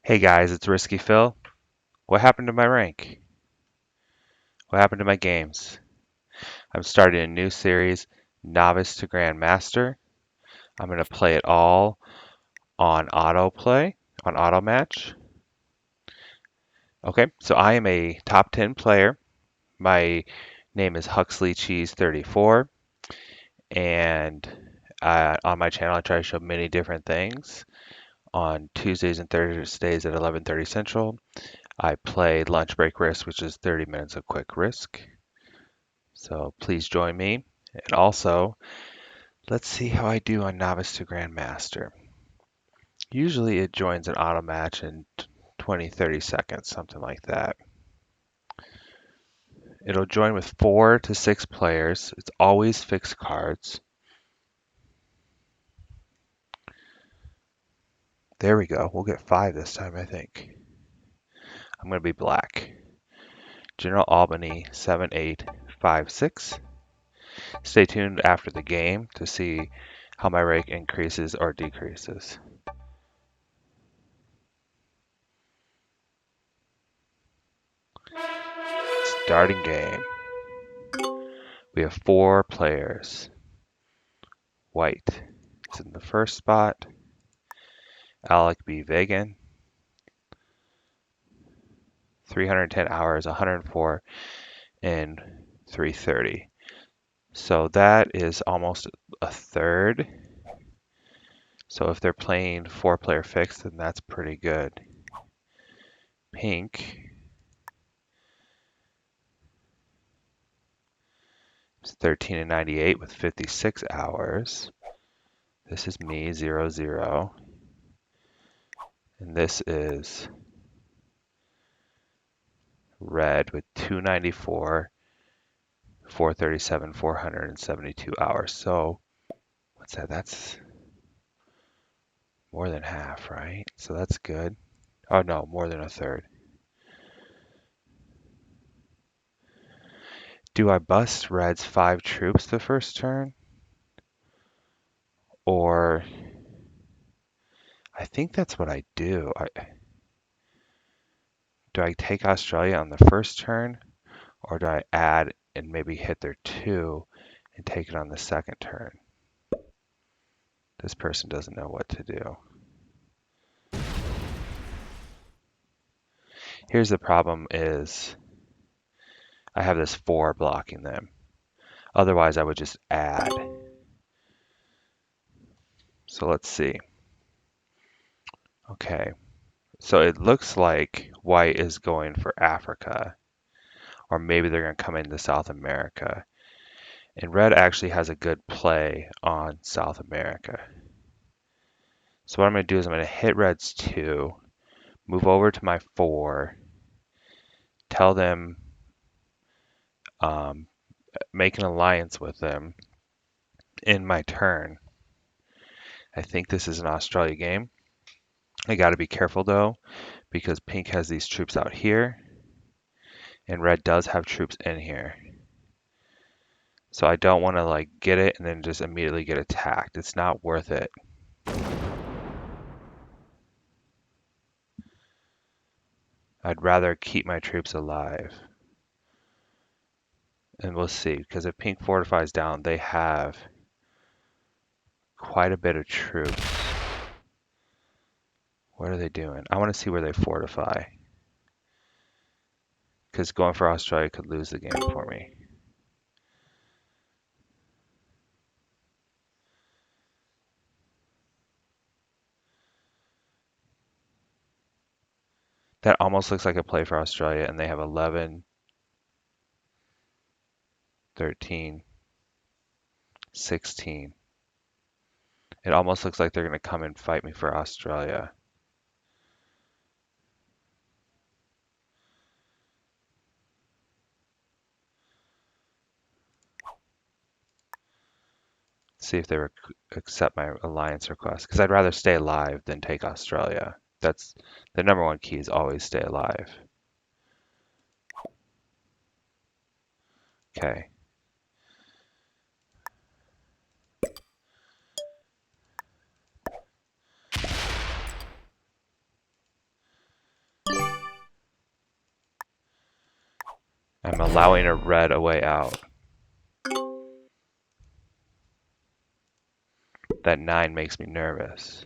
Hey guys, it's Risky Phil. What happened to my rank? What happened to my games? I'm starting a new series, Novice to Grandmaster. I'm going to play it all on autoplay, on auto match. Okay, so I am a top 10 player. My name is Huxley Cheese 34, and on my channel I try to show many different things. On Tuesdays and Thursdays at 11:30 Central, I play Lunch Break Risk, which is 30 minutes of quick risk. So please join me. And also, let's see how I do on Novice to Grandmaster. Usually it joins an auto match in 20, 30 seconds, something like that. It'll join with 4 to 6 players. It's always fixed cards. There we go. We'll get 5 this time, I think. I'm going to be black. General Albany 7856. Stay tuned after the game to see how my rank increases or decreases. Starting game. We have 4 players. White is in the first spot. Alec B. Vegan, 310 hours, 104 and 330. So that is almost a third. So if they're playing 4-player fixed, then that's pretty good. Pink is 13 and 98 with 56 hours. This is me, 0-0. And this is red with 294, 437, 472 hours. So what's that? That's more than half, right? So that's good. Oh no, more than a third. Do I bust red's 5 troops the first turn? Or I think that's what I do. Do I take Australia on the first turn? Or do I add and maybe hit their 2 and take it on the second turn? This person doesn't know what to do. Here's the problem is I have this 4 blocking them. Otherwise I would just add. So let's see. Okay, so it looks like white is going for Africa, or maybe they're going to come into South America. And red actually has a good play on South America. So what I'm going to do is I'm going to hit red's 2, move over to my 4, tell them, make an alliance with them in my turn. I think this is an Australia game. I got to be careful though, because pink has these troops out here, and red does have troops in here. So I don't want to like get it and then just immediately get attacked. It's not worth it. I'd rather keep my troops alive. And we'll see, because if pink fortifies down, they have quite a bit of troops. What are they doing? I want to see where they fortify. Because going for Australia could lose the game for me. That almost looks like a play for Australia, and they have 11, 13, 16. It almost looks like they're going to come and fight me for Australia. See if they accept my alliance request, because I'd rather stay alive than take Australia. That's the number 1 key is always stay alive. Okay. I'm allowing a red a way out. That 9 makes me nervous.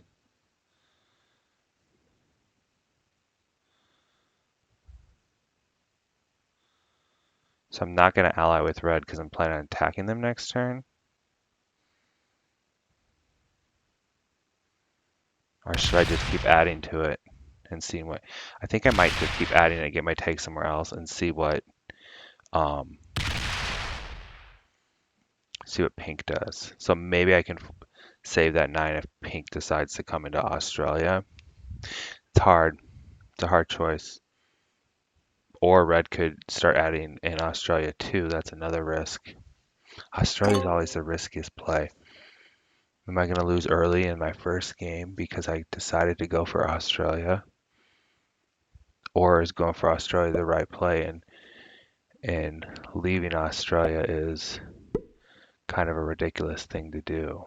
So I'm not going to ally with red because I'm planning on attacking them next turn. Or should I just keep adding to it and seeing what... I think I might just keep adding it and get my take somewhere else and see what um, pink does. So maybe I can save that 9 if pink decides to come into Australia. It's hard. It's a hard choice. Or red could start adding in Australia too. That's another risk. Australia's always the riskiest play. Am I going to lose early in my first game because I decided to go for Australia? Or is going for Australia the right play, and leaving Australia is kind of a ridiculous thing to do?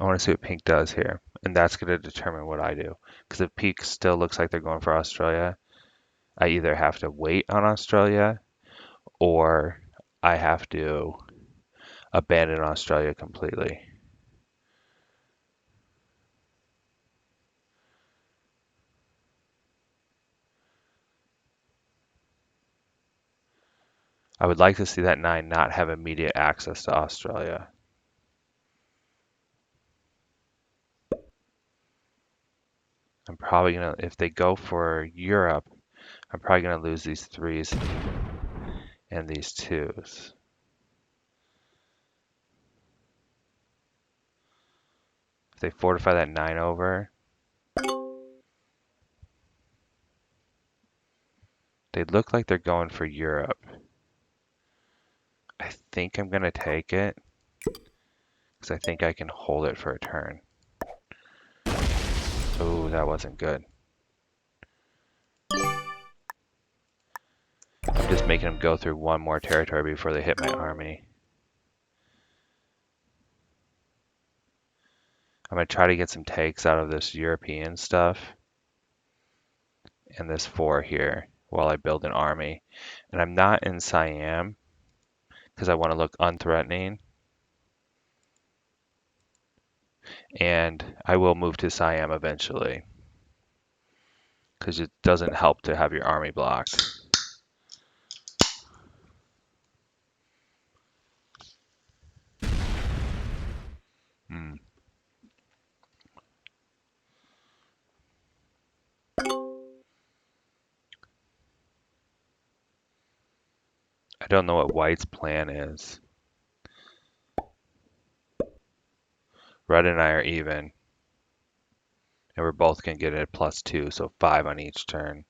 I want to see what pink does here, and that's going to determine what I do. Because if pink still looks like they're going for Australia, I either have to wait on Australia or I have to abandon Australia completely. I would like to see that 9 not have immediate access to Australia. I'm probably going to, if they go for Europe, I'm probably going to lose these 3s and these 2s. If they fortify that 9 over, they look like they're going for Europe. I think I'm going to take it because I think I can hold it for a turn. Oh, that wasn't good. I'm just making them go through one more territory before they hit my army. I'm going to try to get some takes out of this European stuff and this 4 here while I build an army. And I'm not in Siam because I want to look unthreatening. And I will move to Siam eventually because it doesn't help to have your army blocked. Hmm. I don't know what white's plan is. Red and I are even, and we're both going to get it at +2, so 5 on each turn.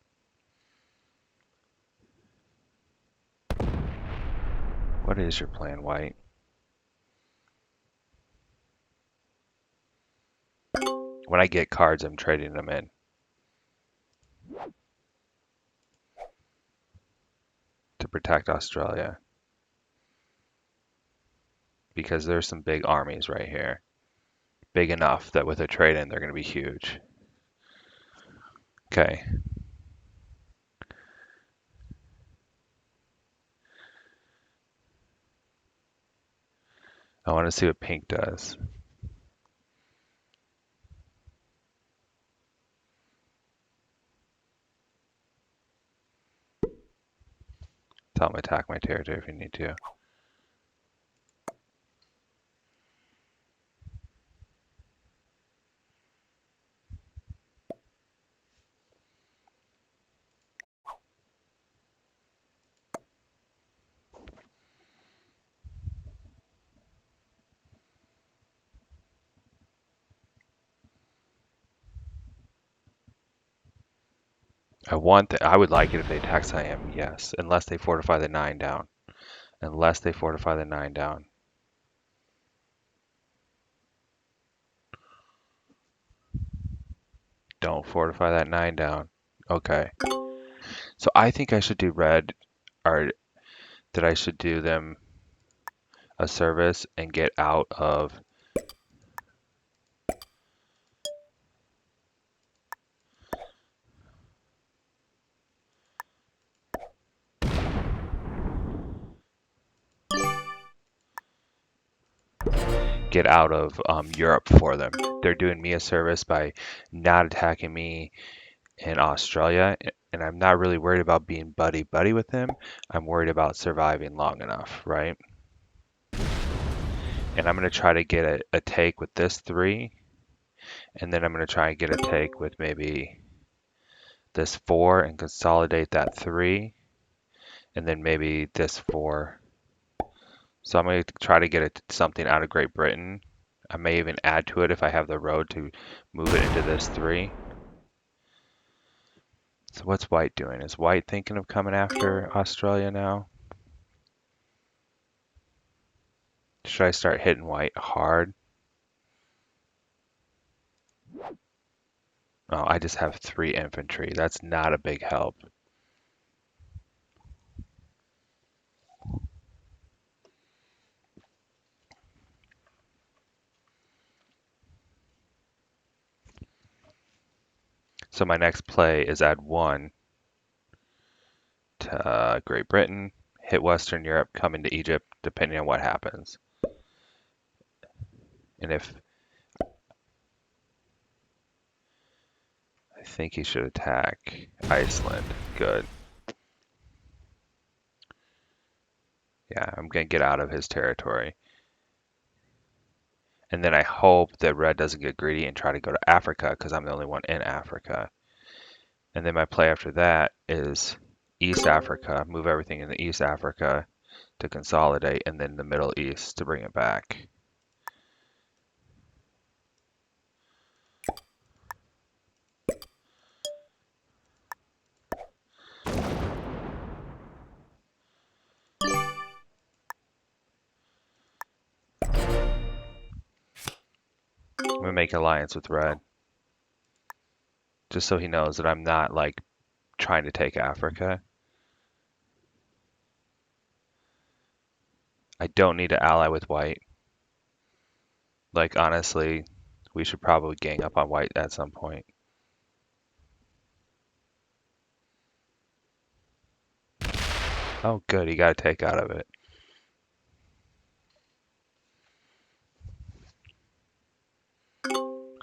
What is your plan, white? When I get cards, I'm trading them in. To protect Australia. Because there's some big armies right here. Big enough that with a trade-in, they're going to be huge. Okay. I want to see what pink does. Tell them attack my territory if you need to. I would like it if they attack Siam, yes. Unless they fortify the 9 down. Unless they fortify the 9 down. Don't fortify that 9 down. Okay. So I think I should do red, or that I should do them a service and get out of Europe for them. They're doing me a service by not attacking me in Australia, and I'm not really worried about being buddy buddy with him. I'm worried about surviving long enough, right? And I'm going to try to get a take with this 3, and then I'm going to try and get a take with maybe this 4 and consolidate that 3, and then maybe this 4. So I'm going to try to get something out of Great Britain. I may even add to it if I have the road to move it into this 3. So what's White doing? Is White thinking of coming after Australia now? Should I start hitting White hard? Oh, I just have 3 infantry. That's not a big help. So my next play is add 1 to Great Britain, hit Western Europe, come into Egypt, depending on what happens. And if I think he should attack Iceland. Good. Yeah, I'm going to get out of his territory. And then I hope that Red doesn't get greedy and try to go to Africa because I'm the only one in Africa. And then my play after that is East Africa, move everything into East Africa to consolidate, and then the Middle East to bring it back. I'm gonna make alliance with Red, just so he knows that I'm not like trying to take Africa. I don't need to ally with White. Like honestly, we should probably gang up on White at some point. Oh good, he got a take out of it.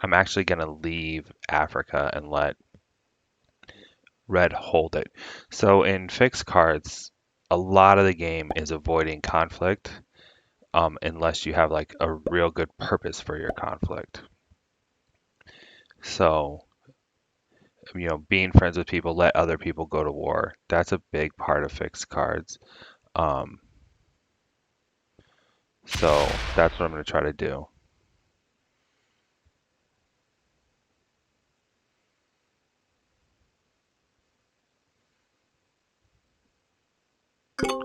I'm actually gonna leave Africa and let Red hold it. So in fixed cards, a lot of the game is avoiding conflict, unless you have like a real good purpose for your conflict. So, being friends with people, let other people go to war. That's a big part of fixed cards. Um, so that's what I'm going to try to do.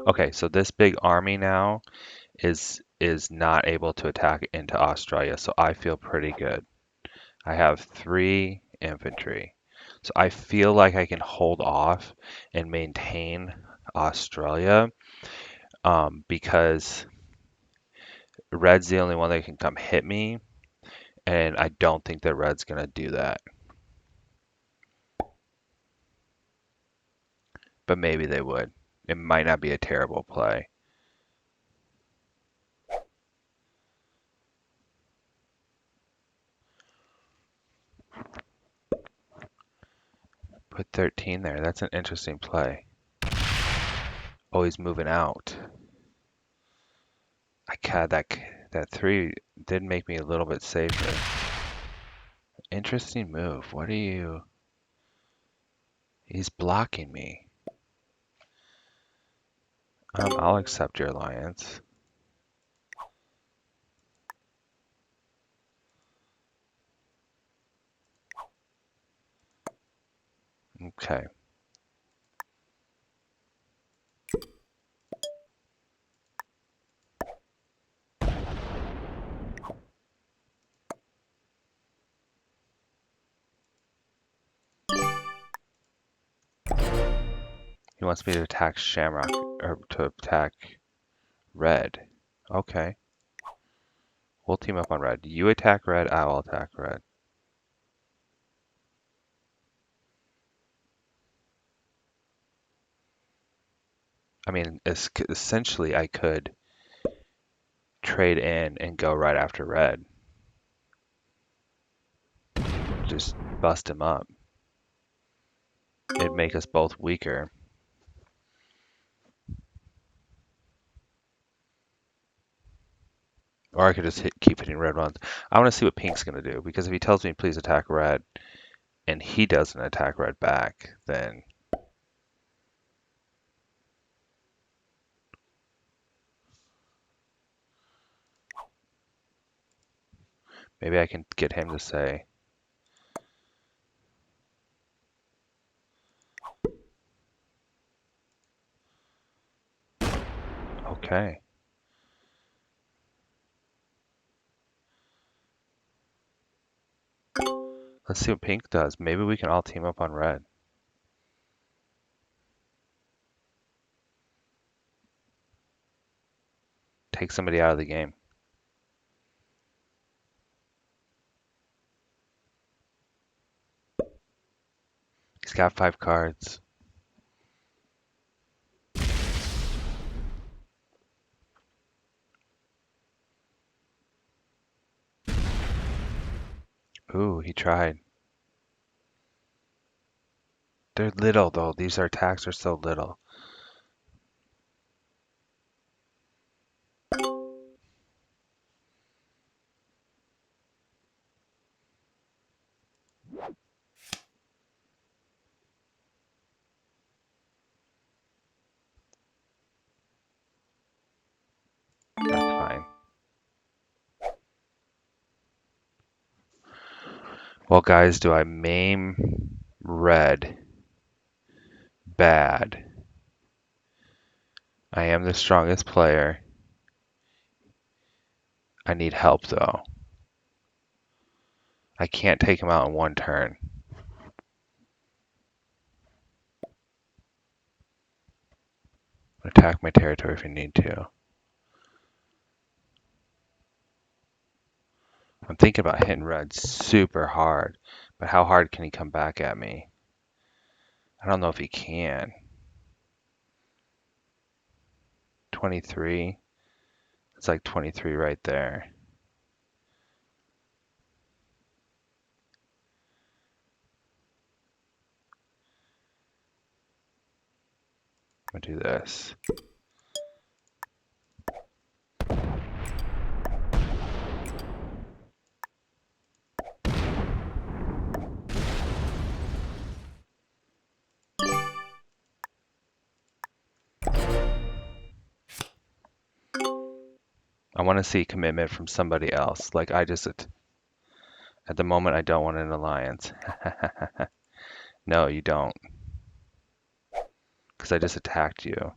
Okay, so this big army now is not able to attack into Australia, so I feel pretty good. I have 3 infantry. So I feel like I can hold off and maintain Australia, because Red's the only one that can come hit me, and I don't think that Red's going to do that. But maybe they would. It might not be a terrible play. Put 13 there. That's an interesting play. Oh, he's moving out. That 3 did make me a little bit safer. Interesting move. What are you? He's blocking me. I'll accept your alliance. Okay. He wants me to attack Shamrock, or to attack Red. Okay. We'll team up on Red. You attack Red, I will attack Red. I mean, essentially, I could trade in and go right after Red. Just bust him up. It'd make us both weaker. Or I could just keep hitting red ones. I want to see what pink's going to do, because if he tells me please attack red, and he doesn't attack red back, then maybe I can get him to say, okay. Let's see what pink does. Maybe we can all team up on red. Take somebody out of the game. He's got 5 cards. Ooh, he tried. They're little, though. These attacks are so little. That's fine. Well, guys, do I maim red? Bad. I am the strongest player. I need help, though. I can't take him out in one turn. Attack my territory if you need to. I'm thinking about hitting red super hard, but how hard can he come back at me? I don't know if he can. 23. It's like 23 right there. I'm gonna do this. I want to see commitment from somebody else. Like at the moment, I don't want an alliance. No, you don't. Because I just attacked you.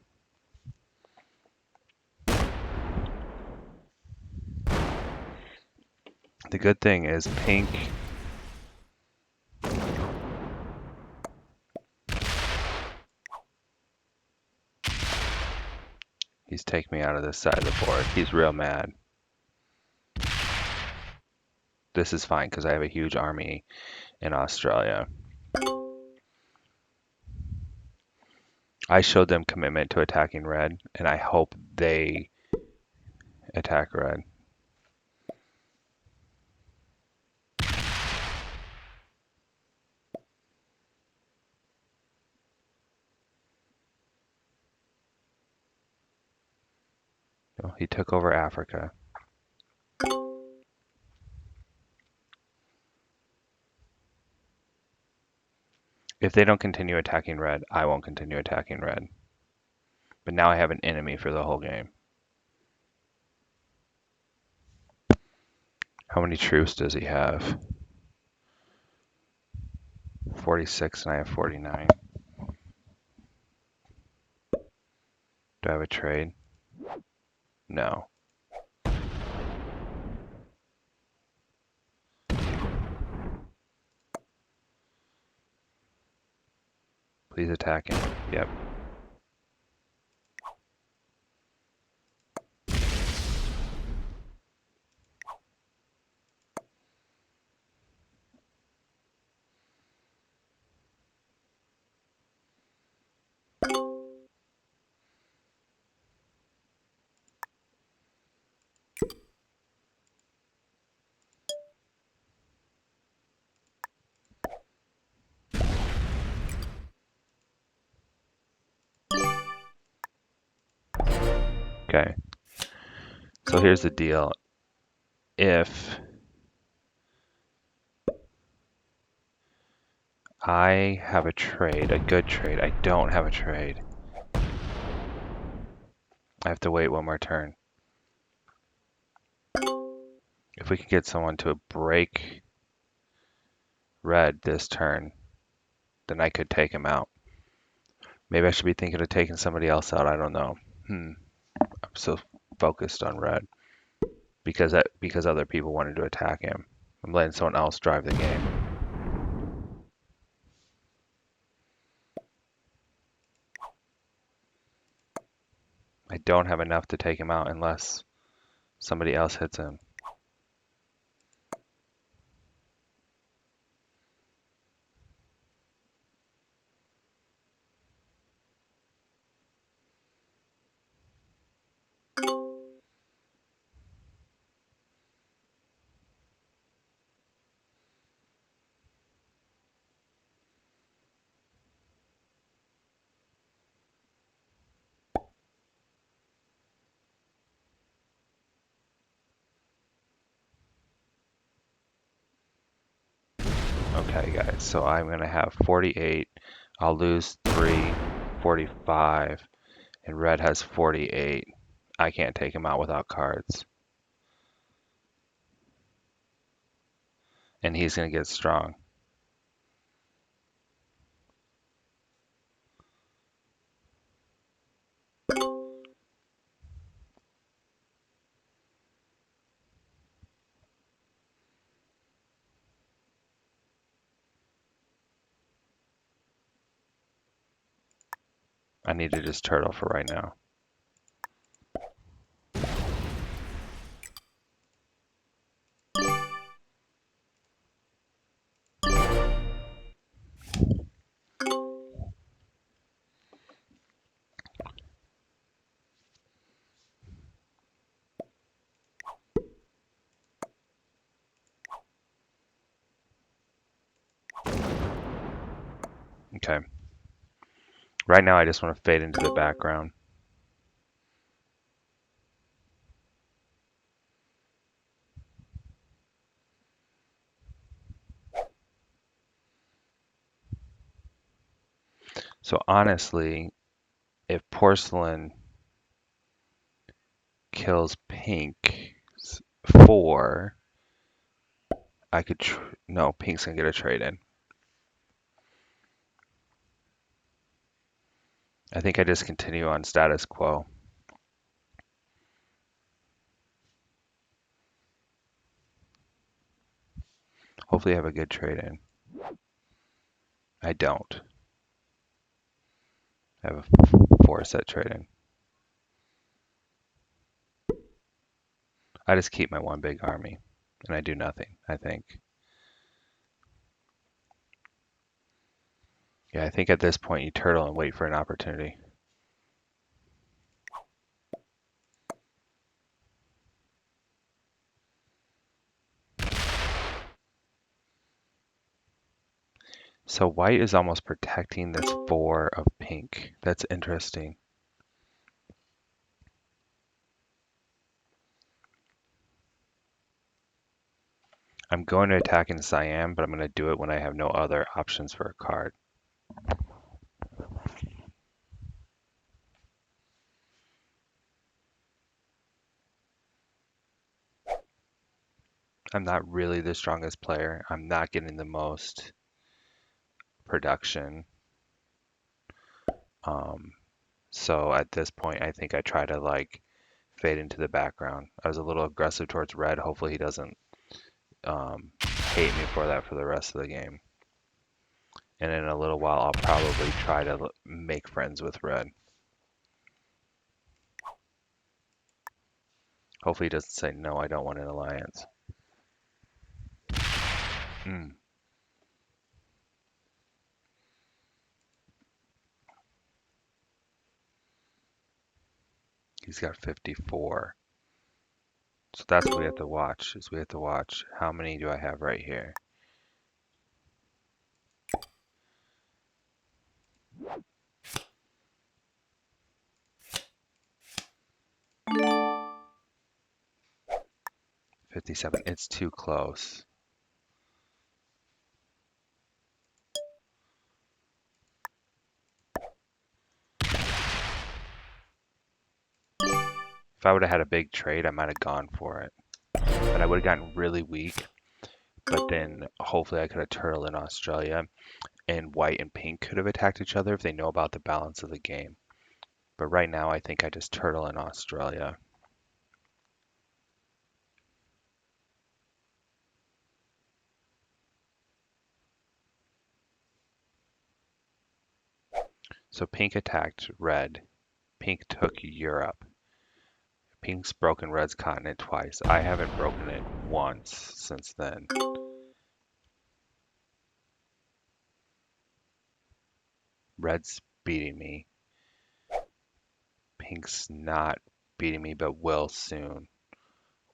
The good thing is pink. He's taking me out of this side of the board. He's real mad. This is fine because I have a huge army in Australia. I showed them commitment to attacking red, and I hope they attack red. Oh, he took over Africa. If they don't continue attacking red, I won't continue attacking red. But now I have an enemy for the whole game. How many troops does he have? 46 and I have 49. Do I have a trade? No. Please attack him. Yep. Okay, so here's the deal. If I have a trade, a good trade, I don't have a trade. I have to wait one more turn. If we could get someone to break red this turn, then I could take him out. Maybe I should be thinking of taking somebody else out. I don't know. I'm so focused on red because other people wanted to attack him. I'm letting someone else drive the game. I don't have enough to take him out unless somebody else hits him. Okay, guys, so I'm going to have 48. I'll lose 3, 45, and red has 48. I can't take him out without cards. And he's going to get strong. I need to just turtle for right now. Okay. Right now, I just want to fade into the background. So honestly, if porcelain kills pink 4, I could no, pink's gonna get a trade in. I think I just continue on status quo. Hopefully I have a good trade in. I don't. I have a 4 set trade in. I just keep my one big army and I do nothing, I think. Yeah, I think at this point you turtle and wait for an opportunity. So white is almost protecting this 4 of pink. That's interesting. I'm going to attack in cyan, but I'm going to do it when I have no other options for a card. I'm not really the strongest player. I'm not getting the most production. So at this point, I think I try to like fade into the background. I was a little aggressive towards red. Hopefully he doesn't hate me for that for the rest of the game. And in a little while, I'll probably try to make friends with red. Hopefully he doesn't say, no, I don't want an alliance. He's got 54. So that's what we have to watch, is we have to watch how many do I have right here. 57. It's too close. If I would have had a big trade, I might have gone for it. But I would have gotten really weak. But then hopefully I could have turtled in Australia, and white and pink could have attacked each other if they know about the balance of the game. But right now, I think I just turtle in Australia. So pink attacked red. Pink took Europe. Pink's broken red's continent twice. I haven't broken it once since then. Red's beating me. Pink's not beating me, but will soon.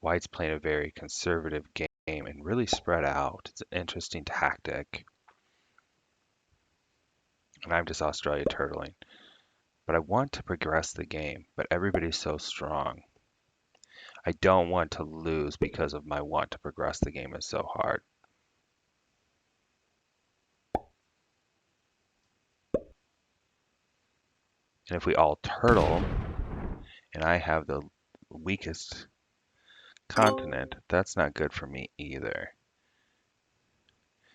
White's playing a very conservative game and really spread out. It's an interesting tactic. And I'm just Australia turtling. But I want to progress the game, but everybody's so strong. I don't want to lose because of my want to progress the game is so hard. And if we all turtle, and I have the weakest continent, that's not good for me either.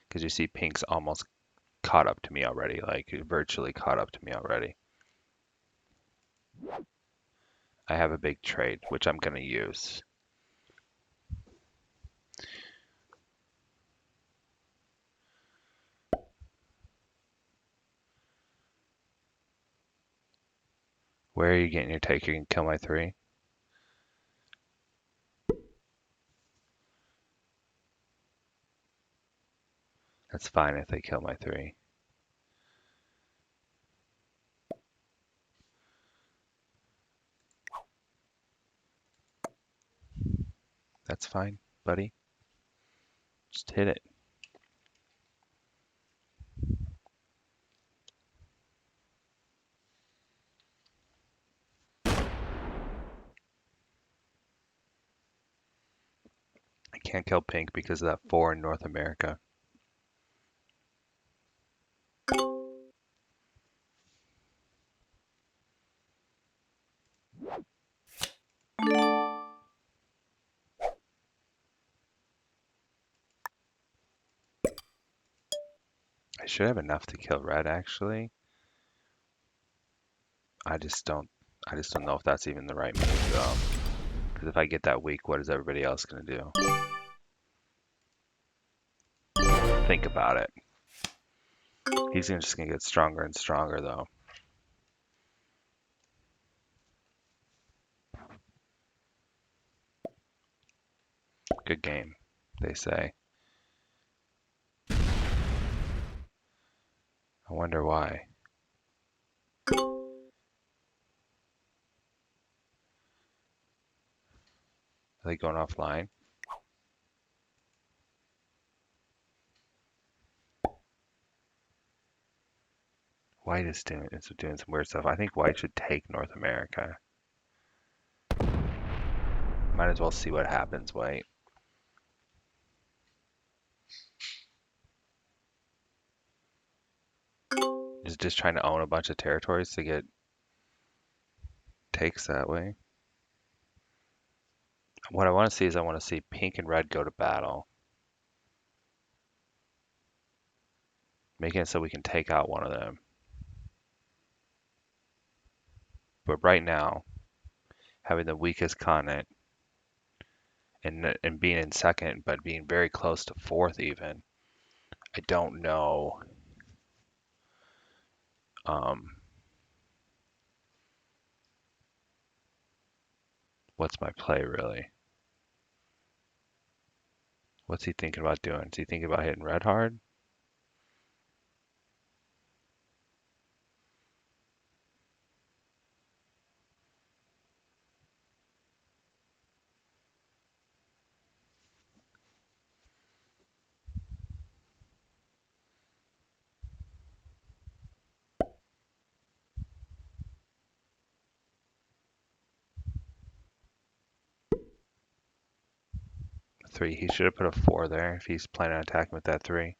Because you see, pink's almost caught up to me already, like virtually caught up to me already. I have a big trade, which I'm going to use. Where are you getting your take? You can kill my 3? That's fine if they kill my 3. That's fine, buddy. Just hit it. I can't kill pink because of that 4 in North America. I should have enough to kill red, actually. I just don't know if that's even the right move, though. Because if I get that weak, what is everybody else going to do? Think about it. He's just going to get stronger and stronger, though. Good game, they say. I wonder why. Are they going offline? White is doing some weird stuff. I think white should take North America. Might as well see what happens, white. Is just trying to own a bunch of territories to get takes that way. What I want to see is I want to see pink and red go to battle. Making it so we can take out one of them. But right now, having the weakest continent and being in second, but being very close to fourth even, I don't know what's my play really. What's he thinking about doing? Is he thinking about hitting red hard? 3. He should have put a 4 there if he's planning on attacking with that 3.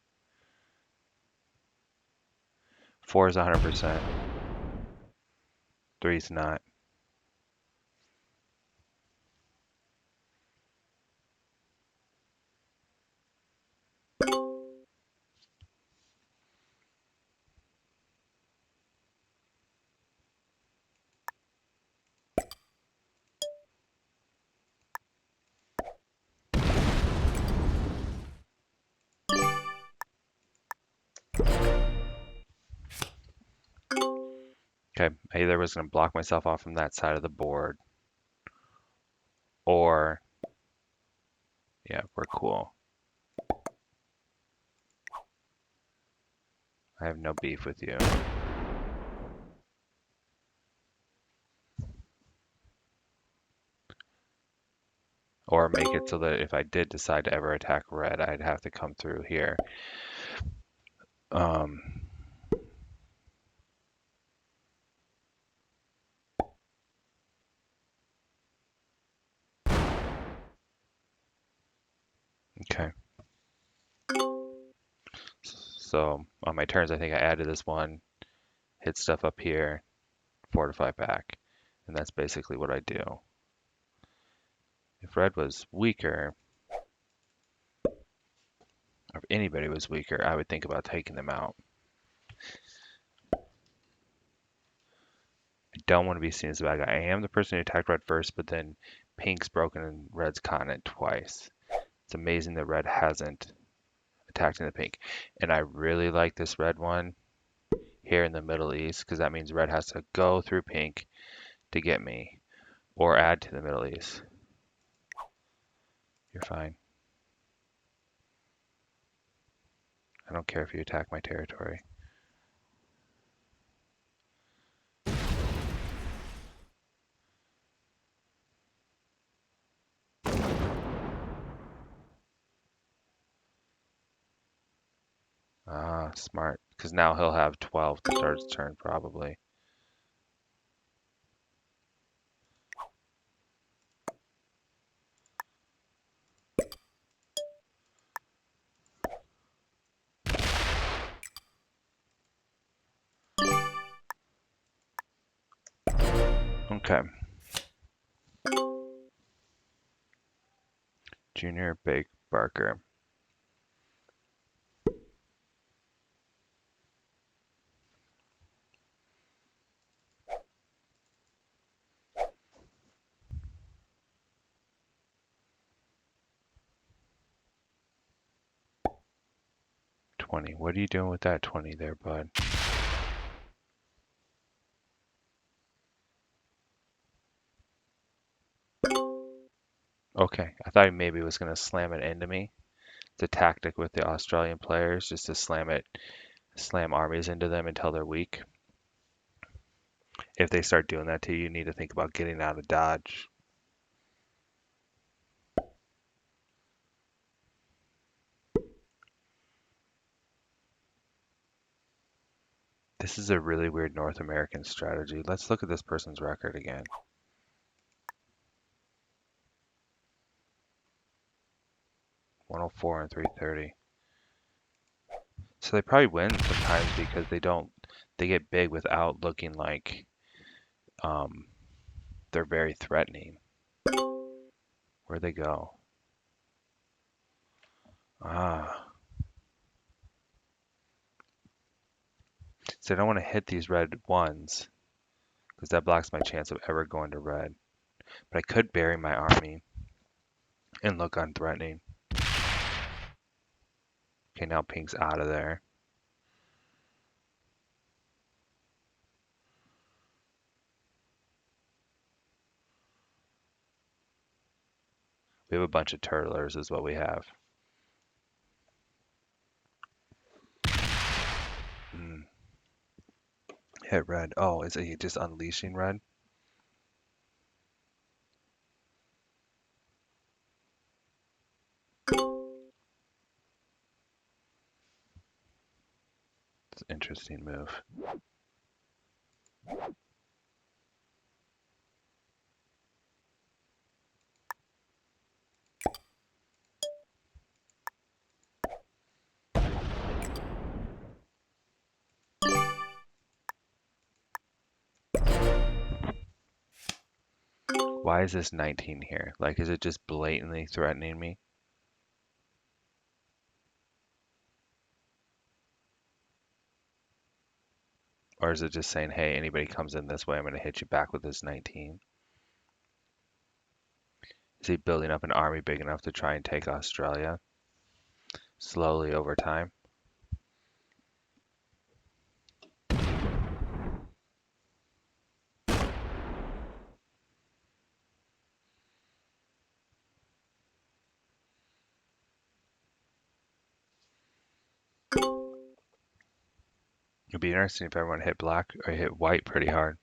4 is 100%. 3 is not. Okay, I either was going to block myself off from that side of the board, or, yeah, we're cool. I have no beef with you. Or make it so that if I did decide to ever attack red, I'd have to come through here. Um, okay. So on my turns, I think I added this one, hit stuff up here, fortify back. And that's basically what I do. If red was weaker, or if anybody was weaker, I would think about taking them out. I don't want to be seen as a bad guy. I am the person who attacked red first, but then pink's broken and red's caught it twice. It's amazing that red hasn't attacked in the pink. And I really like this red one here in the Middle East, because that means red has to go through pink to get me, or add to the Middle East. You're fine. I don't care if you attack my territory. Ah, smart. Because now he'll have 12 to start his turn, probably. Okay. Junior Bake Barker. $20. What are you doing with that 20 there, bud? Okay, I thought he maybe was going to slam it into me. It's a tactic with the Australian players, just to slam armies into them until they're weak. If they start doing that to you, you need to think about getting out of dodge. This is a really weird North American strategy. Let's look at this person's record again. 104 and 330. So they probably win sometimes because they get big without looking like they're very threatening. Where'd they go? Ah. So I don't want to hit these red ones because that blocks my chance of ever going to red. But I could bury my army and look unthreatening. Okay, now pink's out of there. We have a bunch of turtlers is what we have. Hit red. Oh, is he just unleashing red? It's an interesting move. Why is this 19 here? Like, is it just blatantly threatening me? Or is it just saying, hey, anybody comes in this way, I'm going to hit you back with this 19? Is he building up an army big enough to try and take Australia slowly over time? It'd be interesting if everyone hit black or hit white pretty hard.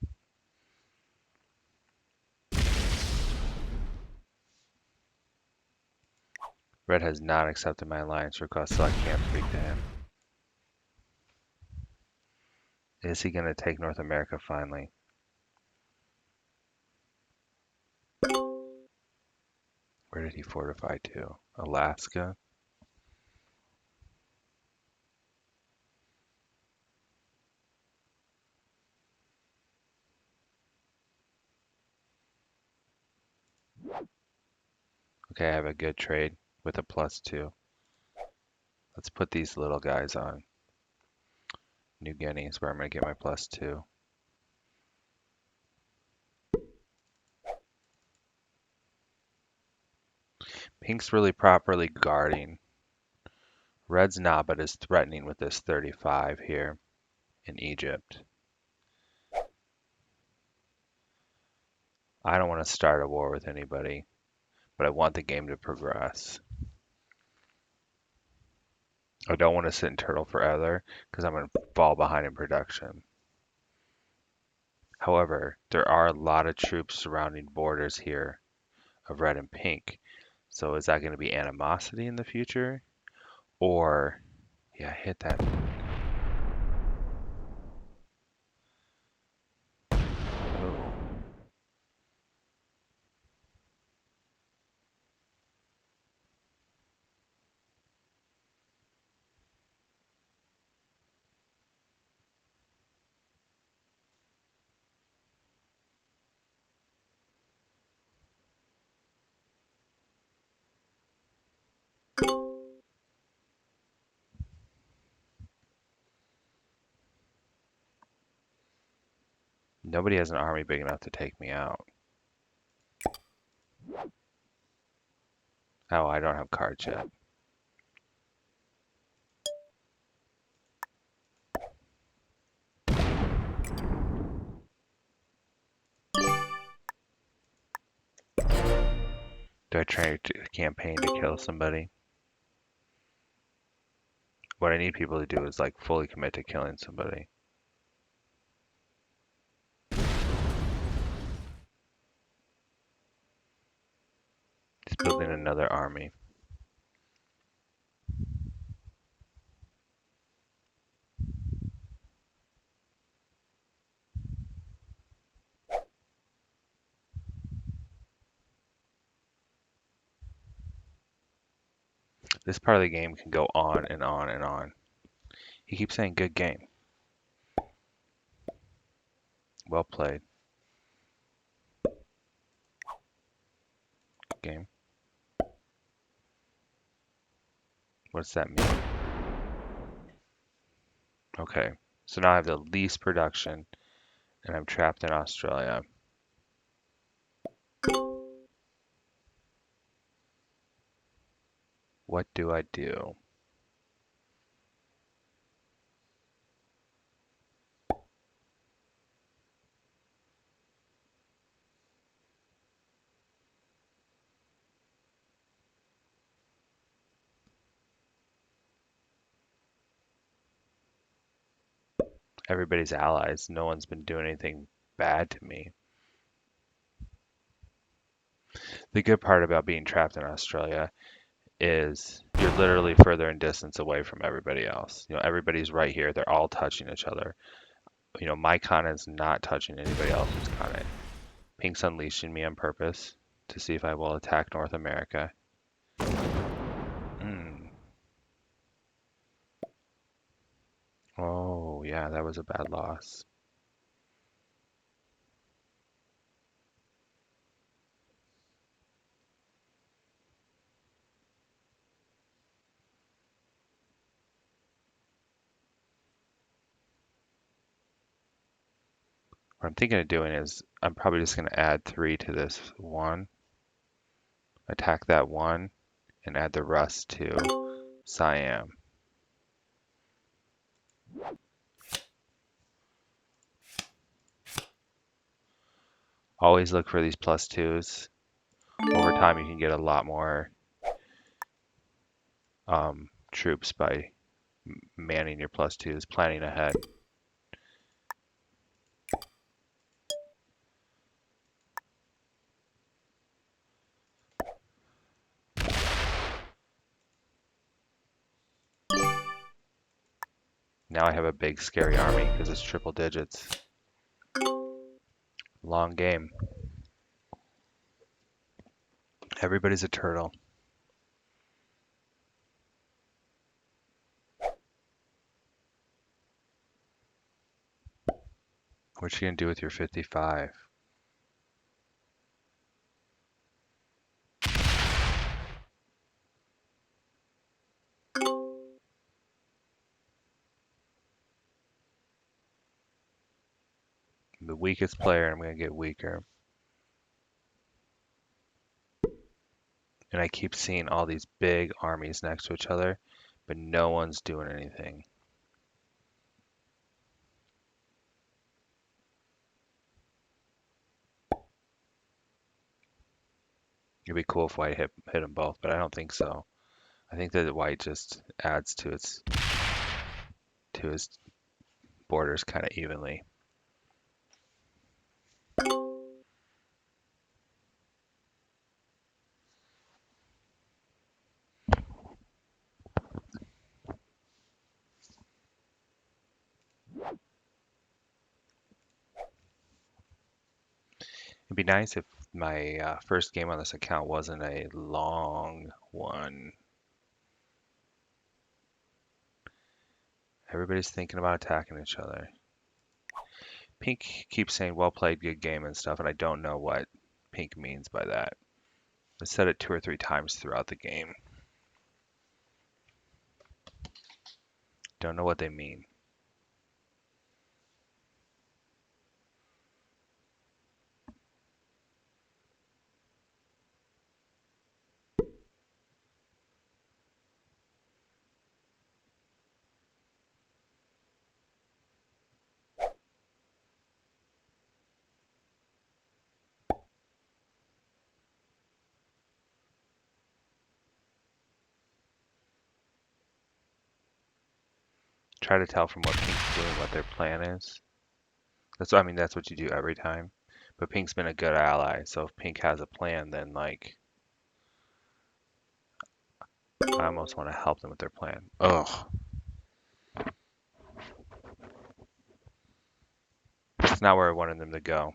Red has not accepted my alliance request, so I can't speak to him. Is he going to take North America finally? Where did he fortify to? Alaska? Okay, I have a good trade with a +2. Let's put these little guys on. New Guinea is where I'm going to get my +2. Pink's really properly guarding. Red's not, but is threatening with this 35 here in Egypt. I don't want to start a war with anybody, but I want the game to progress. I don't want to sit and turtle forever because I'm going to fall behind in production. However, there are a lot of troops surrounding borders here of red and pink. So is that going to be animosity in the future? Or, yeah, hit that. Oh, nobody has an army big enough to take me out. Oh, I don't have cards yet. Do I try to campaign to kill somebody? What I need people to do is like fully commit to killing somebody. He's building another army. This part of the game can go on and on and on. He keeps saying good game. Well played. Good game. What does that mean? Okay. So now I have the least production and I'm trapped in Australia. What do I do? Everybody's allies. No one's been doing anything bad to me. The good part about being trapped in Australia is you're literally further in distance away from everybody else. Everybody's right here. They're all touching each other. My continent's not touching anybody else's continent. Pink's unleashing me on purpose to see if I will attack North America. Hmm. Oh, yeah, that was a bad loss. What I'm thinking of doing is I'm probably just going to add 3 to this one, attack that one, and add the rest to Siam. Always look for these +2s. Over time, you can get a lot more troops by manning your +2s, planning ahead. Now I have a big scary army because it's triple digits. Long game. Everybody's a turtle. What you gonna do with your 55? I'm the weakest player, and I'm gonna get weaker. And I keep seeing all these big armies next to each other, but no one's doing anything. It'd be cool if white hit them both, but I don't think so. I think that white just adds to his borders kind of evenly. It'd be nice if my first game on this account wasn't a long one. Everybody's thinking about attacking each other. Pink keeps saying well played, good game and stuff, and I don't know what pink means by that. I said it 2 or 3 times throughout the game. Don't know what they mean. Try to tell from what pink's doing what their plan is. That's what you do every time. But pink's been a good ally, so if pink has a plan, then like I almost want to help them with their plan. Ugh. It's not where I wanted them to go.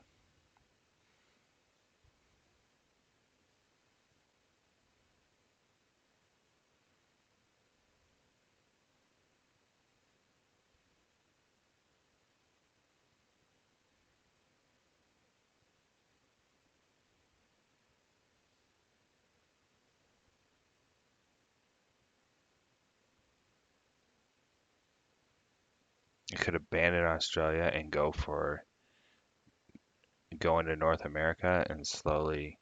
I could abandon Australia and go into North America and slowly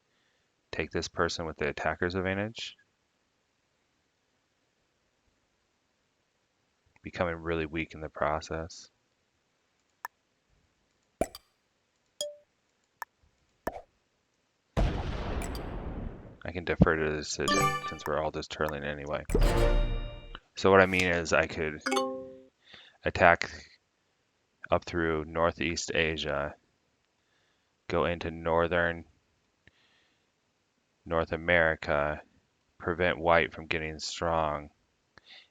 take this person with the attacker's advantage, becoming really weak in the process. I can defer to the decision since we're all just turtling anyway. So what I mean is I could attack up through Northeast Asia, go into northern North America, prevent white from getting strong,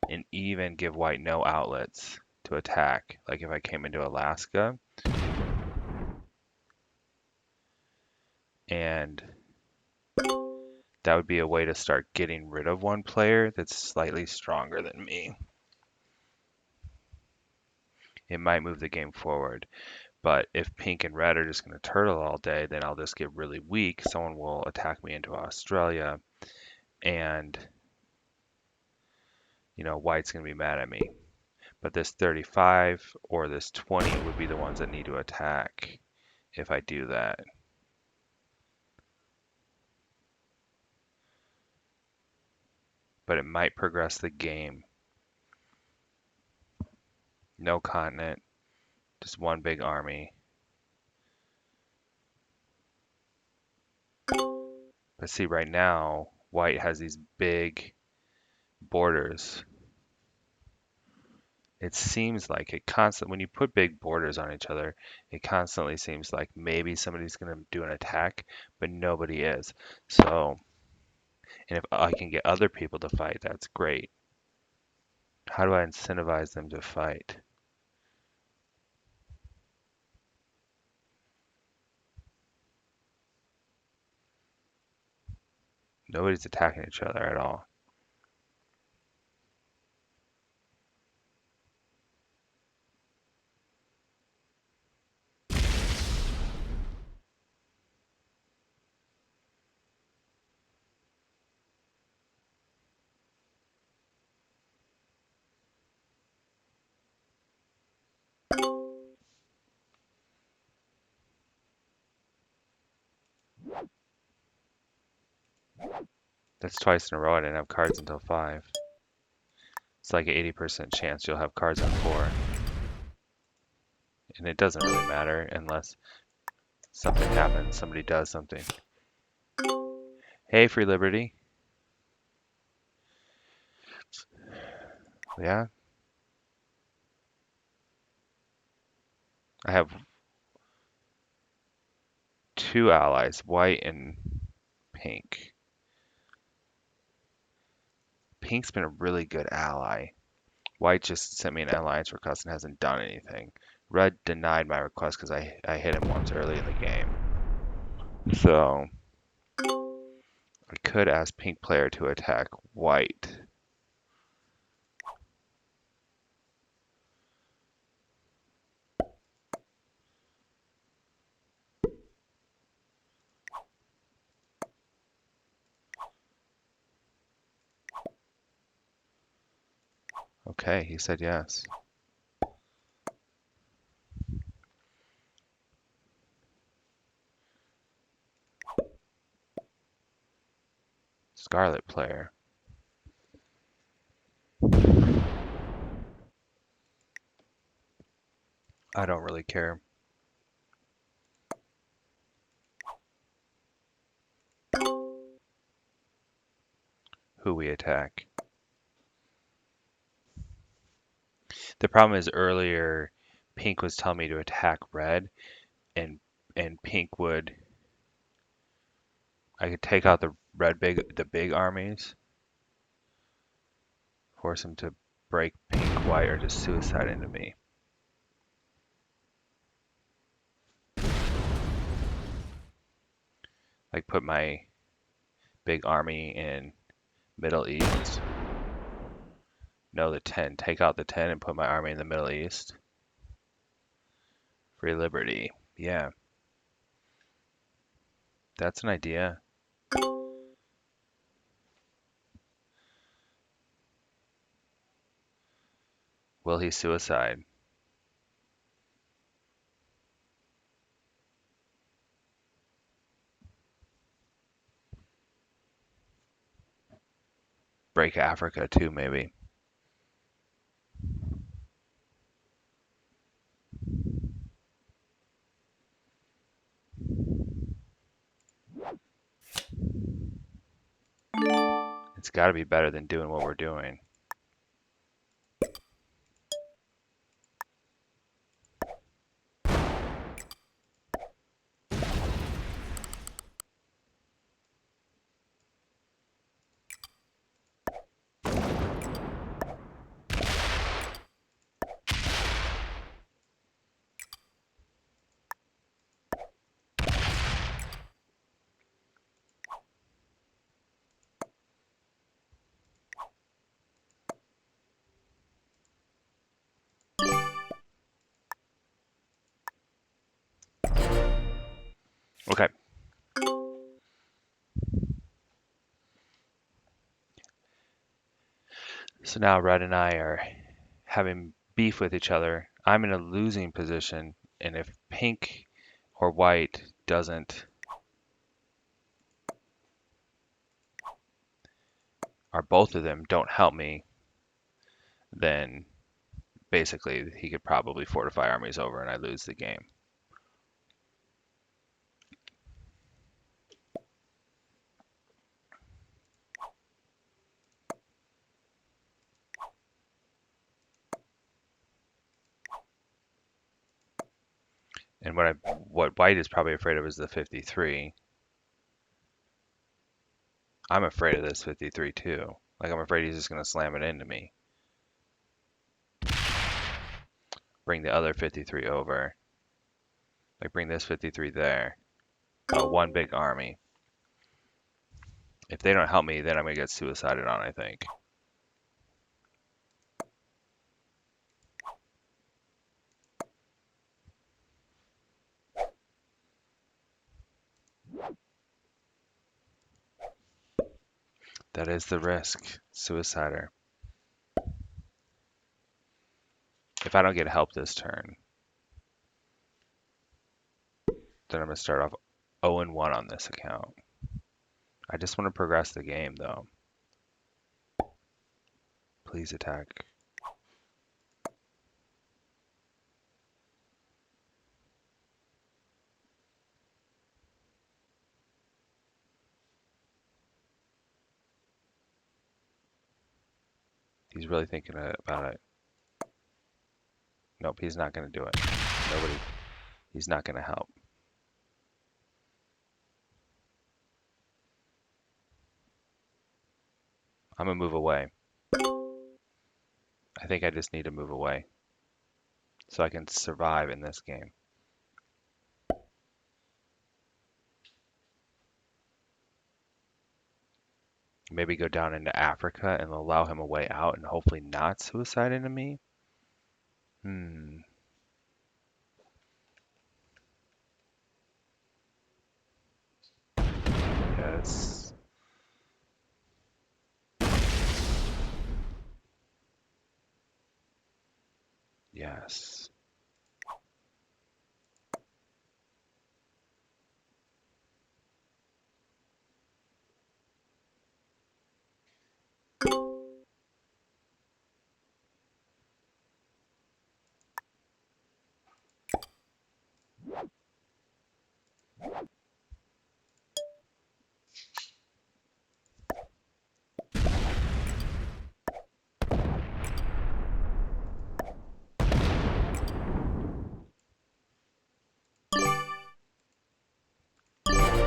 and even give white no outlets to attack. Like if I came into Alaska and that would be a way to start getting rid of one player that's slightly stronger than me. It might move the game forward. But if pink and red are just going to turtle all day, then I'll just get really weak. Someone will attack me into Australia, and white's going to be mad at me. But this 35 or this 20 would be the ones that need to attack. if I do that. But it might progress the game. No continent, just one big army. But see, right now, white has these big borders. It seems like when you put big borders on each other, it constantly seems like maybe somebody's going to do an attack, but nobody is. So, and if I can get other people to fight, that's great. How do I incentivize them to fight? Nobody's attacking each other at all. That's twice in a row I didn't have cards until 5. It's like an 80% chance you'll have cards on 4. And it doesn't really matter unless something happens, somebody does something. Hey, Free Liberty. Yeah, I have 2 allies, white and pink. Pink's been a really good ally. White just sent me an alliance request and hasn't done anything. Red denied my request because I hit him once early in the game. So I could ask pink player to attack white. Okay, he said yes. Scarlet player. I don't really care who we attack. The problem is earlier pink was telling me to attack red and pink would I could take out the big armies, force him to break pink white or just suicide into me. Like put my big army in Middle East. No, the 10. Take out the 10 and put my army in the Middle East. Free Liberty. Yeah, that's an idea. Will he suicide? Break Africa too, maybe. It's got to be better than doing what we're doing. Okay. So now Red and I are having beef with each other. I'm in a losing position, and if Pink or white doesn't, or both of them don't help me, then basically he could probably fortify armies over and I lose the game. And what white is probably afraid of is the 53. I'm afraid of this 53 too. Like I'm afraid he's just gonna slam it into me. Bring the other 53 over. Like bring this 53 there. One big army. If they don't help me, then I'm gonna get suicided on, I think. That is the risk. Suicider. If I don't get help this turn, then I'm gonna start off 0-1 on this account. I just want to progress the game though. Please attack. He's really thinking about it. Nope, he's not gonna do it. Nobody. He's not gonna help. I'm gonna move away. I think I just need to move away so I can survive in this game. Maybe go down into Africa and allow him a way out and hopefully not suicide into me. Yes. Yes.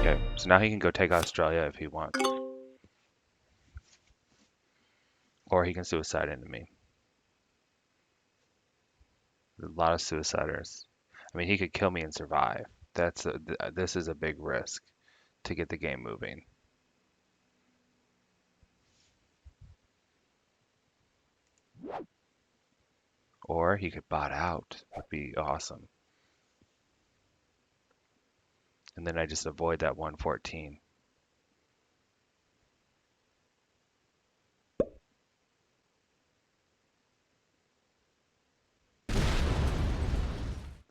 Okay, so now he can go take Australia if he wants. Or he can suicide into me. There's a lot of suiciders. I mean, he could kill me and survive. This is a big risk to get the game moving. Or he could bot out. Would be awesome. And then I just avoid that 114.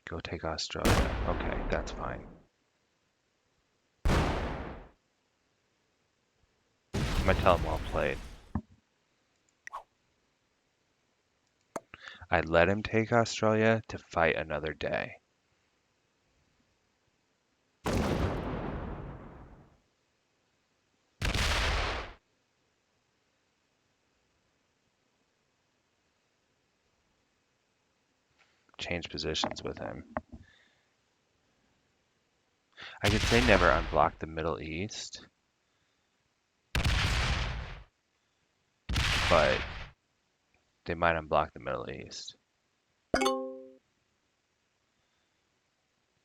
Go take Australia. Okay, that's fine. I'm gonna tell him well played. I let him take Australia to fight another day. Change positions with him. I could say never unblock the Middle East, but they might unblock the Middle East.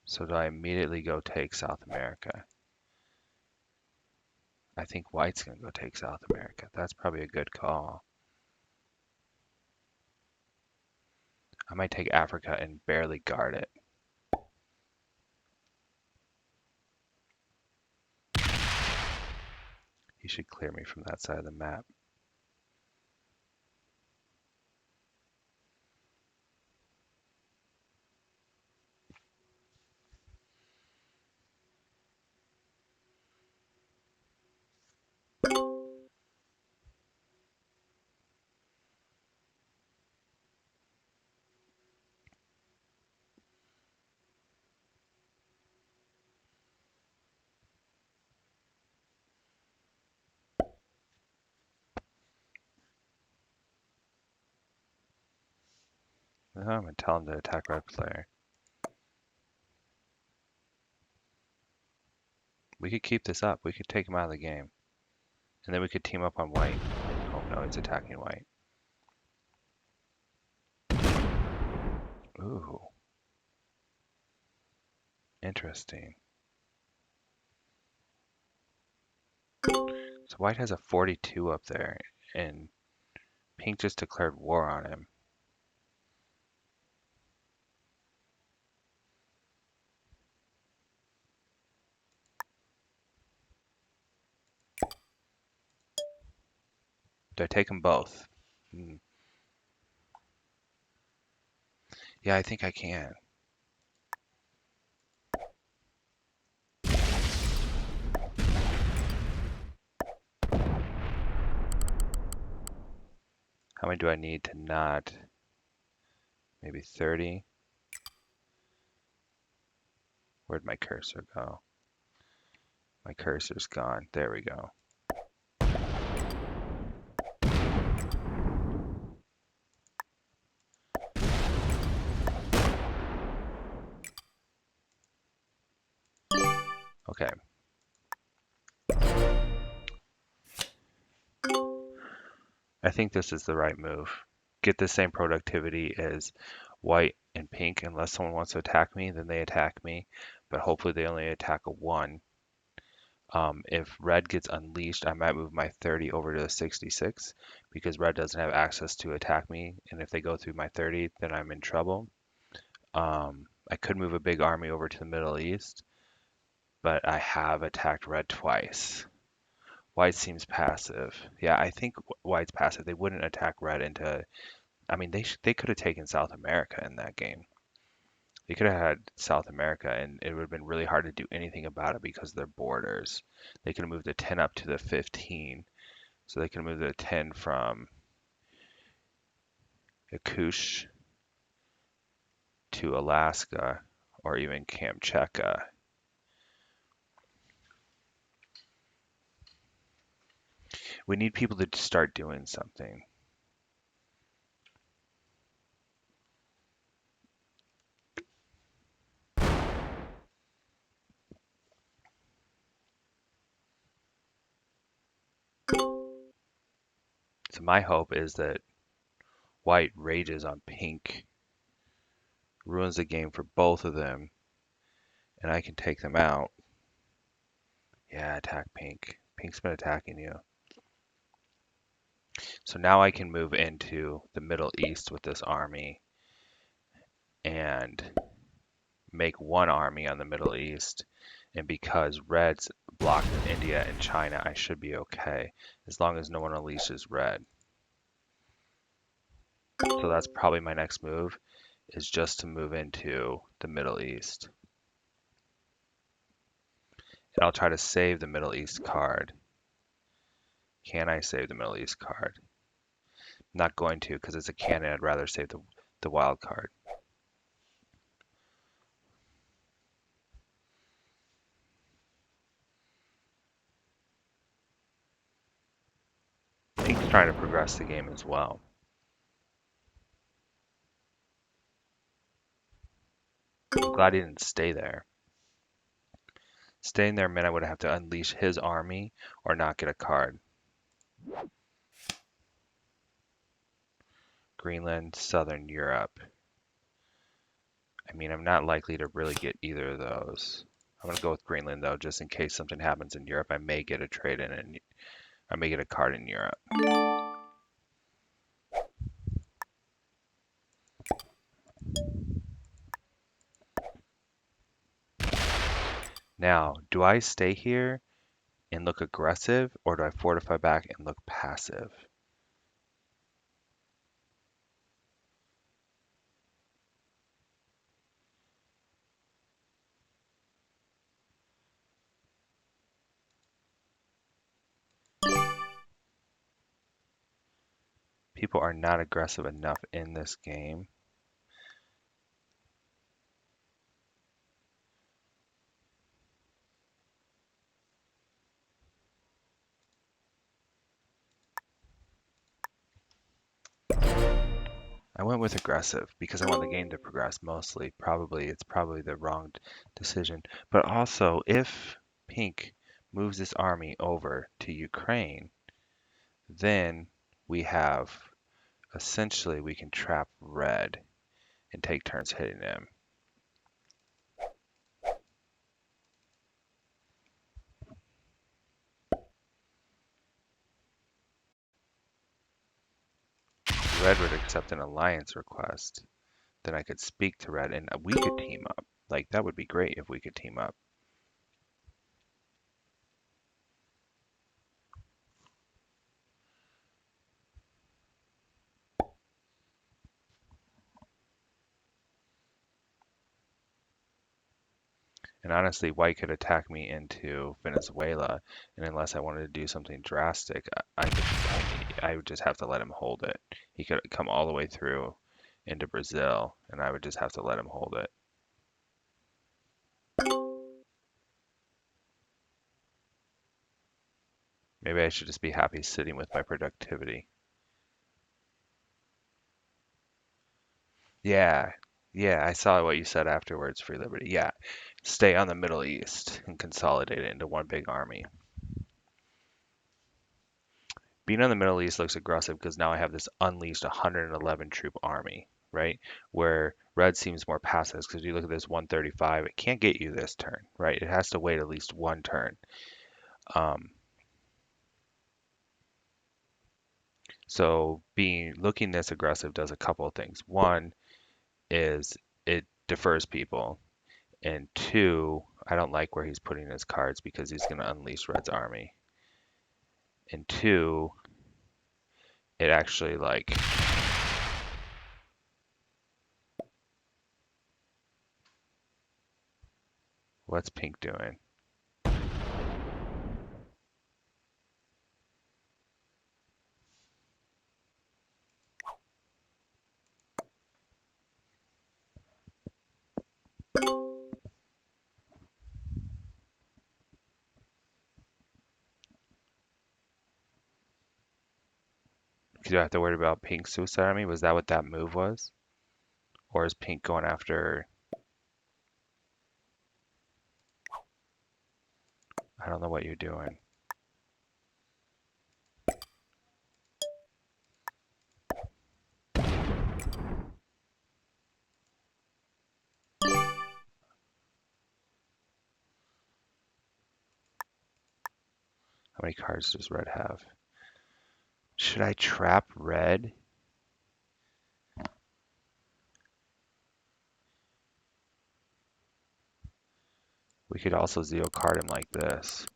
So do I immediately go take South America? I think White's gonna go take South America. That's probably a good call. I might take Africa and barely guard it. He should clear me from that side of the map. I'm gonna tell him to attack red player. We could keep this up. We could take him out of the game. And then we could team up on white. Oh no, he's attacking white. Ooh. Interesting. So white has a 42 up there, and pink just declared war on him. Do I take them both? Hmm. Yeah, I think I can. How many do I need to not? Maybe 30? Where'd my cursor go? My cursor's gone. There we go. Okay. I think this is the right move. Get the same productivity as white and pink. Unless someone wants to attack me, then they attack me. But hopefully they only attack a 1. If red gets unleashed, I might move my 30 over to the 66 because red doesn't have access to attack me. And if they go through my 30, then I'm in trouble. I could move a big army over to the Middle East, but I have attacked red twice. White seems passive. Yeah, I think white's passive. They wouldn't attack red into. I mean, they could have taken South America in that game. They could have had South America, and it would have been really hard to do anything about it because of their borders. They could have moved the 10 up to the 15, so they can move the 10 from Yakush to Alaska or even Kamchatka. We need people to start doing something. So my hope is that white rages on pink, ruins the game for both of them, and I can take them out. Yeah, attack pink. Pink's been attacking you. So now I can move into the Middle East with this army and make one army on the Middle East. And because red's blocked in India and China, I should be okay as long as no one unleashes red. So that's probably my next move, is just to move into the Middle East. And I'll try to save the Middle East card. Can I save the Middle East card? Not going to, because it's a cannon. I'd rather save the wild card. Pink's trying to progress the game as well. I'm glad he didn't stay there. Staying there meant I would have to unleash his army or not get a card. Greenland, Southern Europe. I mean, I'm not likely to really get either of those. I'm gonna go with Greenland though, just in case something happens in Europe. I may get a trade in, and I may get a card in Europe. Now, do I stay here and look aggressive, or do I fortify back and look passive? People are not aggressive enough in this game. I went with aggressive because I want the game to progress mostly. It's probably the wrong decision. But also, if pink moves this army over to Ukraine, then we have essentially we can trap red and take turns hitting him. Red would accept an alliance request. Then I could speak to red and we could team up. Like that would be great if we could team up. And honestly, white could attack me into Venezuela, and unless I wanted to do something drastic, I would just have to let him hold it. He could come all the way through into Brazil, and I would just have to let him hold it. Maybe I should just be happy sitting with my productivity. Yeah, yeah, I saw what you said afterwards, Free Liberty. Yeah, stay on the Middle East and consolidate it into one big army. Being on the Middle East looks aggressive because now I have this unleashed 111 troop army, right? Where red seems more passive because you look at this 135, it can't get you this turn, right? It has to wait at least one turn. Um, so being looking this aggressive does a couple of things. One is it defers people, and two, I don't like where he's putting his cards because he's going to unleash red's army. And two, it actually like what's pink doing? Because you have to worry about pink suicide army. Was that what that move was? Or is pink going after? I don't know what you're doing. How many cards does red have? Should I trap red? We could also zero card him like this.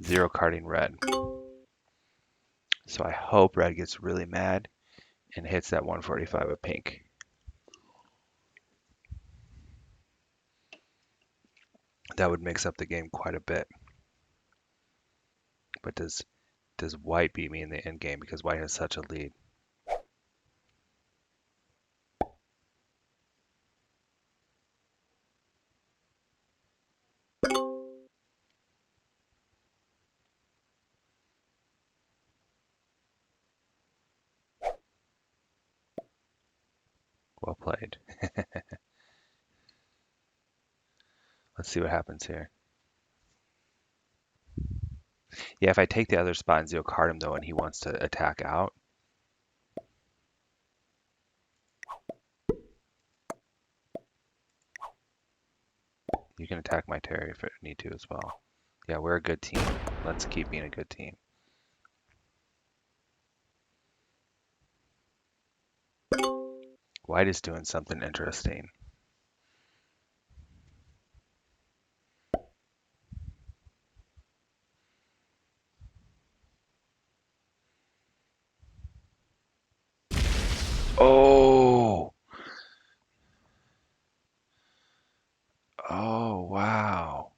Zero carding red. So I hope red gets really mad and hits that 145 of pink. That would mix up the game quite a bit. But does white beat me in the end game because white has such a lead? Well played. Let's see what happens here. Yeah, if I take the other spot and zero card him though and he wants to attack out, you can attack my Terry if you need to as well. Yeah, we're a good team. Let's keep being a good team. White is doing something interesting. Oh, oh, wow.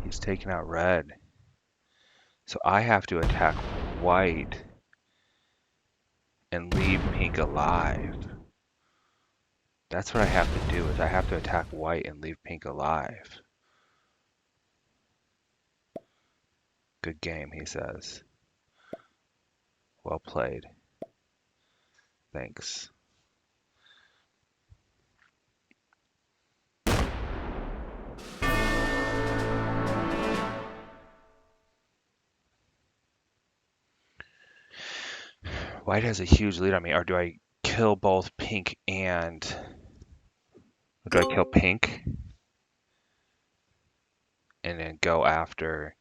He's taking out red. So I have to attack white and leave pink alive. That's what I have to do, is I have to attack white and leave pink alive. Good game, he says. Well played. Thanks. White has a huge lead on me, or do I kill both pink and... Or do I kill pink and then go after...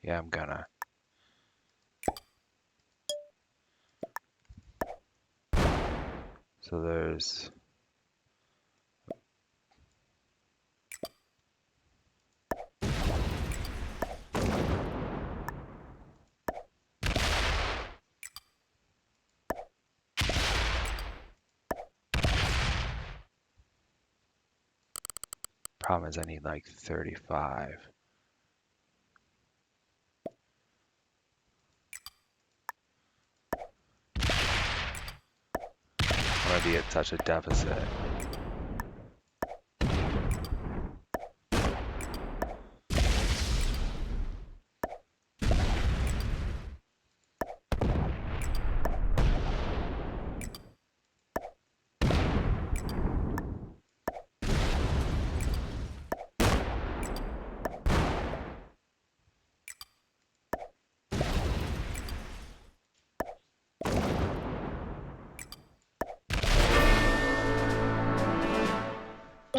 Yeah, I'm gonna. So there's... Problem is I need like 35. I'm gonna be at such a deficit.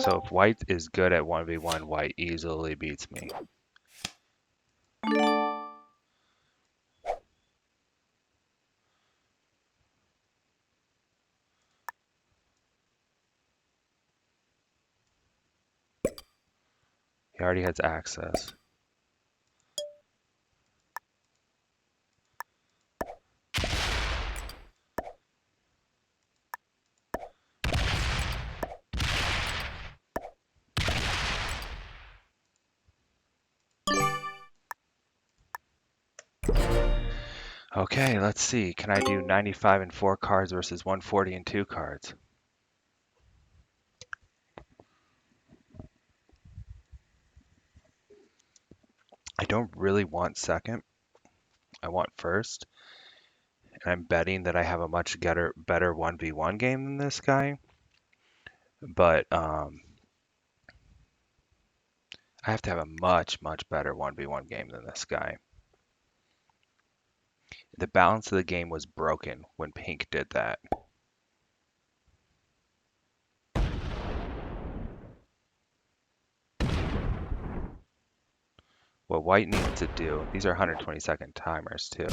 So if white is good at 1v1, white easily beats me. He already has access. Okay, let's see. Can I do 95 and 4 cards versus 140 and 2 cards? I don't really want second. I want first. And I'm betting that I have a much better 1v1 game than this guy. But I have to have a much better 1v1 game than this guy. The balance of the game was broken when pink did that. What white needs to do, these are 120-second timers too,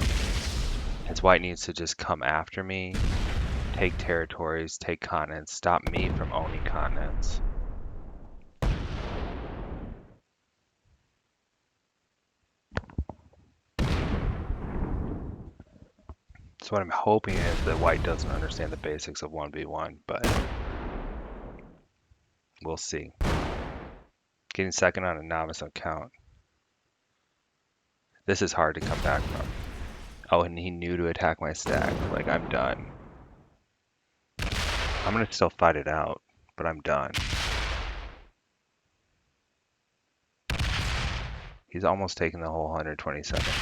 is white needs to just come after me, take territories, take continents, stop me from owning continents. So what I'm hoping is that white doesn't understand the basics of 1v1, but we'll see. Getting second on a novice account. This is hard to come back from. Oh, and he knew to attack my stack. Like, I'm done. I'm gonna still fight it out, but I'm done. He's almost taken the whole 120 seconds.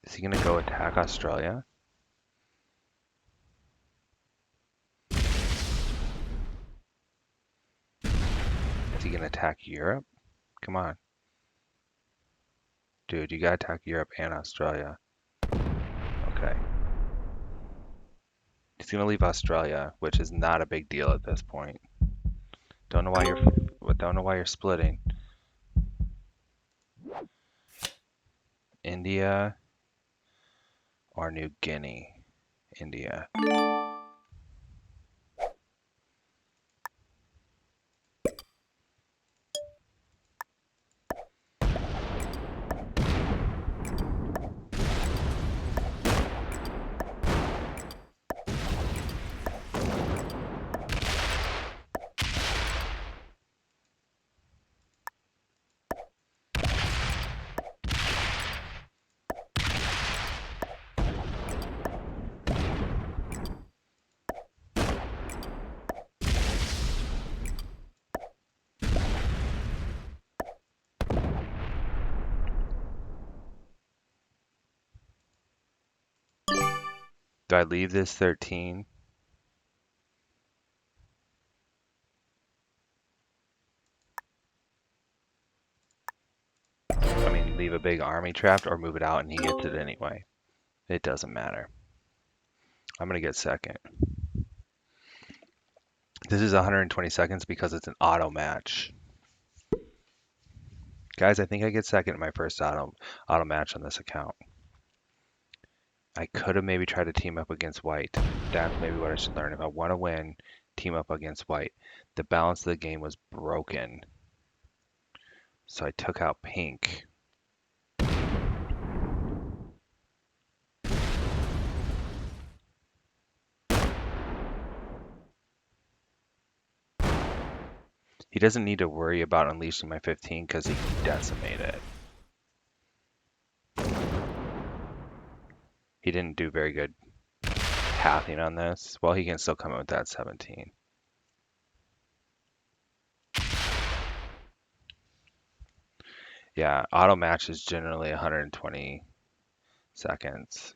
Is he gonna go attack Australia? Is he gonna attack Europe? Come on. Dude, you gotta attack Europe and Australia. Okay. He's gonna leave Australia, which is not a big deal at this point. Don't know why you're splitting. India or New Guinea? India. Do I leave this 13? I mean, leave a big army trapped or move it out and he gets it anyway. It doesn't matter. I'm going to get second. This is 120 seconds because it's an auto match. Guys, I think I get second in my first auto match on this account. I could have maybe tried to team up against white. That's maybe what I should learn. If I want to win, team up against white. The balance of the game was broken. So I took out pink. He doesn't need to worry about unleashing my 15 because he can decimate it. He didn't do very good pathing on this. Well, he can still come in with that 17. Yeah, auto match is generally 120 seconds.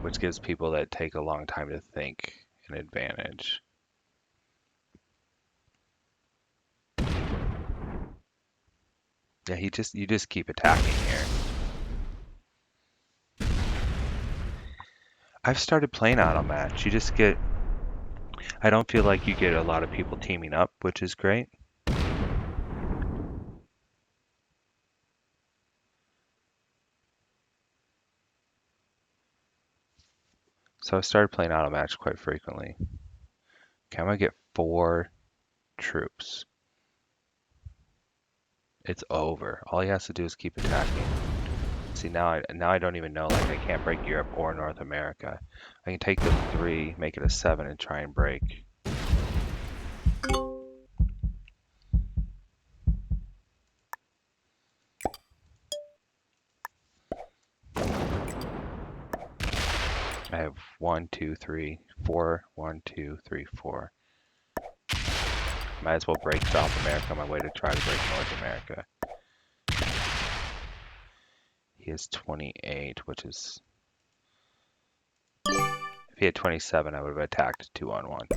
Which gives people that take a long time to think an advantage. Yeah, you just keep attacking here. I've started playing auto match. I don't feel like you get a lot of people teaming up, which is great. So I started playing auto match quite frequently. Okay, I'm gonna get 4 troops. It's over. All he has to do is keep attacking. See, now I don't even know, like I can't break Europe or North America. I can take the 3, make it a 7, and try and break. I have 1, 2, 3, 4. 1, 2, 3, 4. Might as well break South America on my way to try to break North America. He has 28, which is... If he had 27, I would have attacked 2-on-1.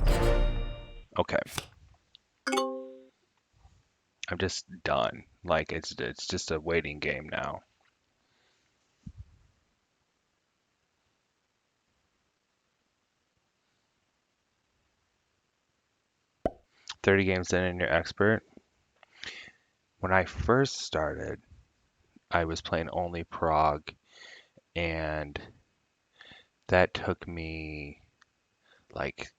Okay. I'm just done. Like, it's just a waiting game now. 30 games in and you're expert. When I first started, I was playing only Prague, and that took me like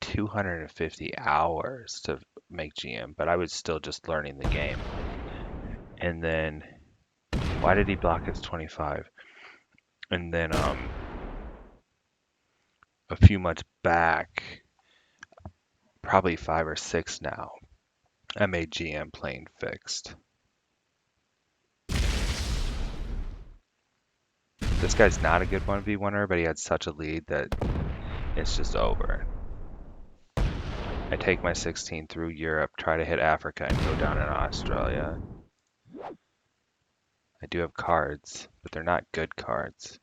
250 hours to make GM, but I was still just learning the game. And then, why did he block his 25? And then, a few months back, probably 5 or 6 now, I made GM playing fixed. This guy's not a good 1v1er, but he had such a lead that it's just over. I take my 16 through Europe, try to hit Africa, and go down in Australia. I do have cards, but they're not good cards.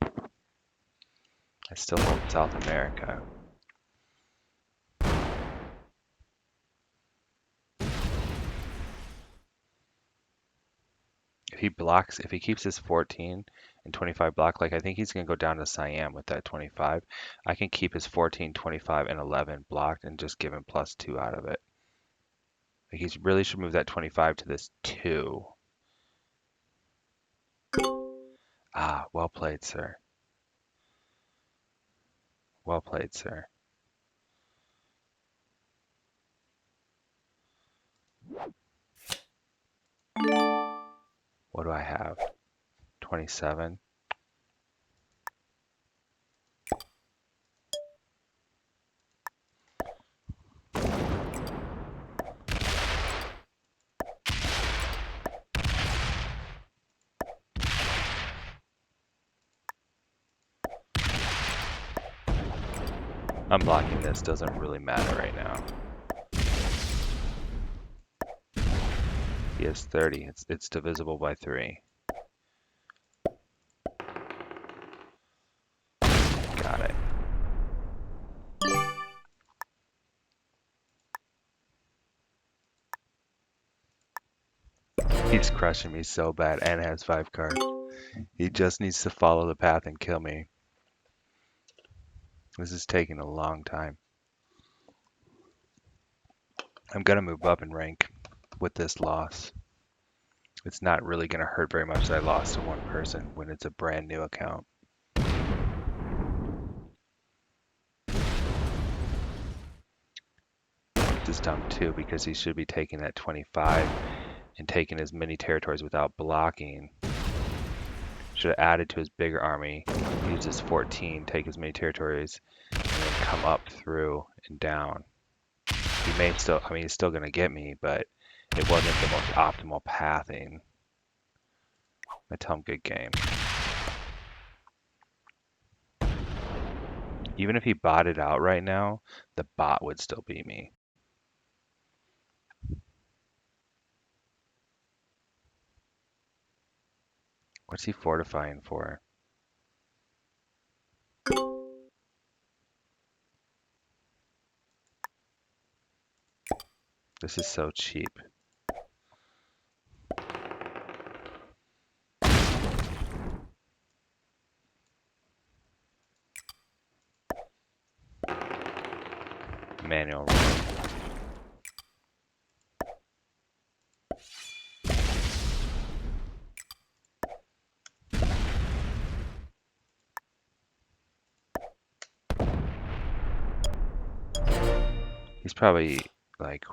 I still hold South America. If he keeps his 14 and 25 block, like I think he's going to go down to Siam with that 25. I can keep his 14, 25, and 11 blocked and just give him +2 out of it. Like he really should move that 25 to this 2. Ah, well played, sir. Well played, sir. What do I have? 27. Unblocking this doesn't really matter right now. He has 30. It's divisible by 3. Got it. He's crushing me so bad and has 5 cards. He just needs to follow the path and kill me. This is taking a long time. I'm gonna move up in rank with this loss. It's not really gonna hurt very much that I lost to one person when it's a brand new account. This is dumb too because he should be taking that 25 and taking as many territories without blocking. Should have added to his bigger army, use his 14, take as many territories, and then come up through and down. He may still, I mean, he's still going to get me, but it wasn't the most optimal pathing. I tell him good game. Even if he botted out right now, the bot would still beat me. What's he fortifying for? This is so cheap. Manual roll. He's probably like,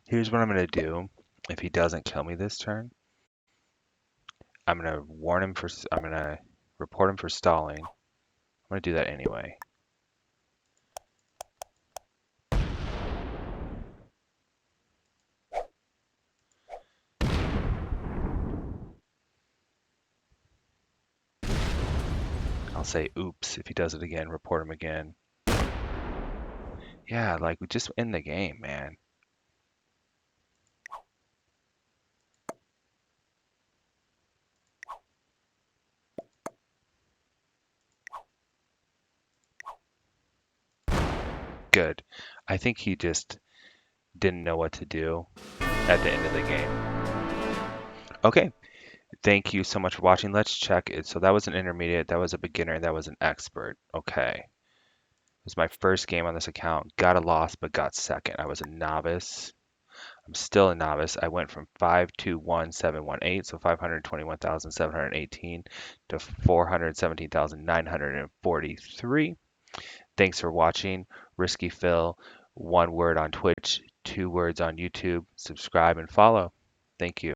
here's what I'm going to do. If he doesn't kill me this turn, I'm going to warn him for, I'm going to report him for stalling. I'm going to do that anyway. I'll say oops if he does it again, report him again. Yeah, like we just end the game, man. Good. I think he just didn't know what to do at the end of the game. Okay. Thank you so much for watching. Let's check it. So that was an intermediate, that was a beginner, and that was an expert. Okay. It was my first game on this account. Got a loss, but got second. I was a novice. I'm still a novice. I went from 521,718, so 521,718 to 417,943. Thanks for watching. Risky Phil, 1 word on Twitch, 2 words on YouTube. Subscribe and follow. Thank you.